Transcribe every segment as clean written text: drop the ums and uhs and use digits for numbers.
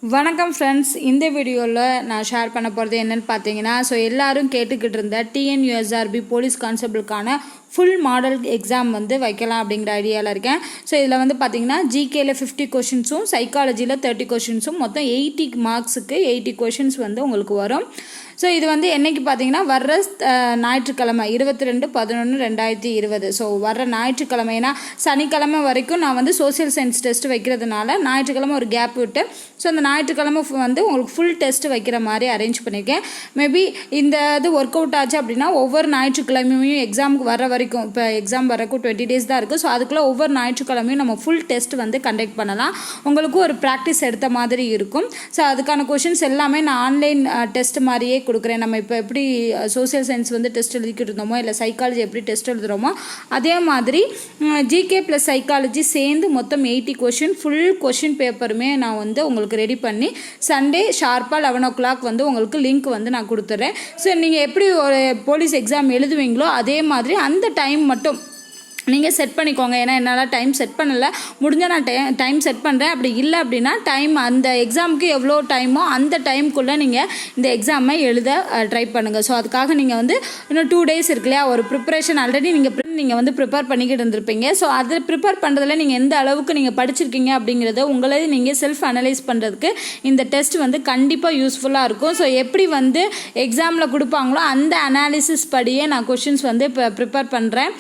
வணக்கம் ஃப்ரெண்ட்ஸ், இந்த வீடியோவில் நான் ஷேர் பண்ண போகிறது என்னென்னு பார்த்தீங்கன்னா, எல்லோரும் கேட்டுக்கிட்டு இருந்த டிஎன்யூஎஸ்ஆர்பி போலீஸ் கான்ஸ்டபிளுக்கான ஃபுல் மாடல் எக்ஸாம் வைக்கலாம் அப்படிங்கிற ஐடியாவில் இருக்கேன். இதில் பார்த்தீங்கன்னா ஜிகேயில் 50 கொஷின்ஸும் சைக்காலஜியில் 30 கொஷின்ஸும் மொத்தம் 80 மார்க்ஸுக்கு 80 கொஷின்ஸ் உங்களுக்கு வரும். இது என்றைக்கு பார்த்தீங்கன்னா வர்ற ஞாயிற்றுக்கிழமை 22/11/2020. வர்ற ஞாயிற்றுக்கிழமை, ஏன்னா சனிக்கிழமை வரைக்கும் நான் சோசியல் சயின்ஸ் டெஸ்ட் வைக்கிறதுனால ஞாயிற்றுக்கிழமை ஒரு கேப் விட்டு அந்த ஞாயிற்றுக்கிழமை உங்களுக்கு ஃபுல் டெஸ்ட் வைக்கிற மாதிரி அரேஞ்ச் பண்ணியிருக்கேன். மேபி இந்த இது ஒர்க் அவுட் ஆச்சு அப்படின்னா ஒவ்வொரு ஞாயிற்றுக்கிழமையும் எக்ஸாமுக்கு வர வரைக்கும், இப்போ எக்ஸாம் வரக்கும் 20 days தான் இருக்குது. அதுக்குள்ளே ஒவ்வொரு ஞாயிற்றுக்கிழமையும் நம்ம ஃபுல் டெஸ்ட் கண்டக்ட் பண்ணலாம். உங்களுக்கும் ஒரு ப்ராக்டிஸ் எடுத்த மாதிரி இருக்கும். அதுக்கான கொஷின்ஸ் எல்லாமே நான் ஆன்லைன் டெஸ்ட் மாதிரியே கொடுக்குறேன். நம்ம இப்போ எப்படி சோசியல் சயின்ஸ் டெஸ்ட் எழுதிக்கிட்டு இருந்தோமோ, இல்லை சைக்காலஜி எப்படி டெஸ்ட் எழுதுகிறோமோ, அதே மாதிரி ஜிகே ப்ளஸ் சைக்காலஜி சேர்ந்து மொத்தம் 80 கொஷின் ஃபுல் கொஷின் பேப்பருமே நான் உங்களுக்கு ரெடி பண்ணி சண்டே ஷார்ப்பாக 11 o'clock உங்களுக்கு லிங்க் நான் கொடுத்துட்றேன். நீங்கள் எப்படி ஒரு போலீஸ் எக்ஸாம் எழுதுவீங்களோ அதே மாதிரி அந்த டைம் மட்டும் நீங்கள் செட் பண்ணிக்கோங்க. ஏன்னா என்னால் டைம் செட் பண்ணலை, முடிஞ்சால் நான் டைம் செட் பண்ணுறேன். அப்படி இல்லை அப்படின்னா டைம் அந்த எக்ஸாமுக்கு எவ்வளோ டைமோ அந்த டைமுக்குள்ளே நீங்கள் இந்த எக்ஸாமை எழுத ட்ரை பண்ணுங்கள். அதுக்காக நீங்கள் இன்னும் 2 days இருக்கு இல்லையா, ஒரு ப்ரிப்பரேஷன் ஆல்ரெடி நீங்கள் ப்ரிப்பேர் பண்ணிக்கிட்டு இருந்திருப்பீங்க. அதை ப்ரிப்பேர் பண்ணுறதுல நீங்கள் எந்த அளவுக்கு நீங்கள் படிச்சிருக்கீங்க அப்படிங்கிறத உங்களே நீங்கள் செல்ஃப் அனலைஸ் பண்ணுறதுக்கு இந்த டெஸ்ட் கண்டிப்பாக யூஸ்ஃபுல்லாக இருக்கும். எப்படி எக்ஸாமில் கொடுப்பாங்களோ அந்த அனாலிசிஸ் படியே நான் கொஷின்ஸ் இப்போ ப்ரிப்பேர் பண்ணுறேன்.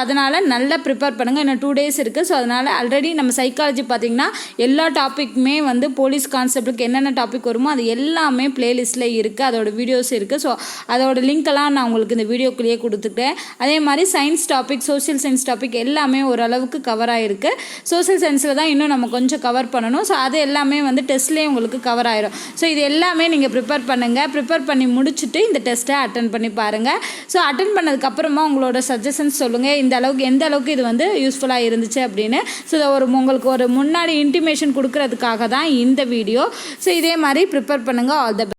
அதனால் நல்லா ப்ரிப்பேர் பண்ணுங்கள். இன்னும் 2 days இருக்குது. அதனால் ஆல்ரெடி நம்ம சைக்காலஜி பார்த்திங்கன்னா எல்லா டாப்பிக்குமே போலீஸ் கான்ஸ்டபிளுக்கு என்னென்ன டாபிக் வருமோ அது எல்லாமே ப்ளேலிஸ்ட்டில் இருக்குது, அதோட வீடியோஸ் இருக்குது. அதோட லிங்க்கெல்லாம் நான் உங்களுக்கு இந்த வீடியோக்குள்ளேயே கொடுத்துட்டேன். அதே மாதிரி science topic, social science topic எல்லாமே ஓரளவுக்கு கவர் ஆகிருக்கு. சோஷியல் சயின்ஸில் தான் இன்னும் நம்ம கொஞ்சம் கவர் பண்ணணும். அது எல்லாமே டெஸ்ட்லேயே உங்களுக்கு கவர் ஆயிரும். இது எல்லாமே நீங்கள் ப்ரிப்பேர் பண்ணுங்கள். ப்ரிப்பேர் பண்ணி முடிச்சுட்டு இந்த டெஸ்ட்டை அட்டன் பண்ணி பாருங்கள். அட்டன் பண்ணதுக்கப்புறமா உங்களோட சஜஷன்ஸ் சொல்லுங்கள், எந்த அளவுக்கு இது யூஸ்ஃபுல்லாக இருந்துச்சு அப்படின்னு. உங்களுக்கு ஒரு முன்னாடி இன்டிமேஷன் கொடுக்கறதுக்காக தான் இந்த வீடியோ. இதே மாதிரி ப்ரிப்பேர் பண்ணுங்கள். All the best.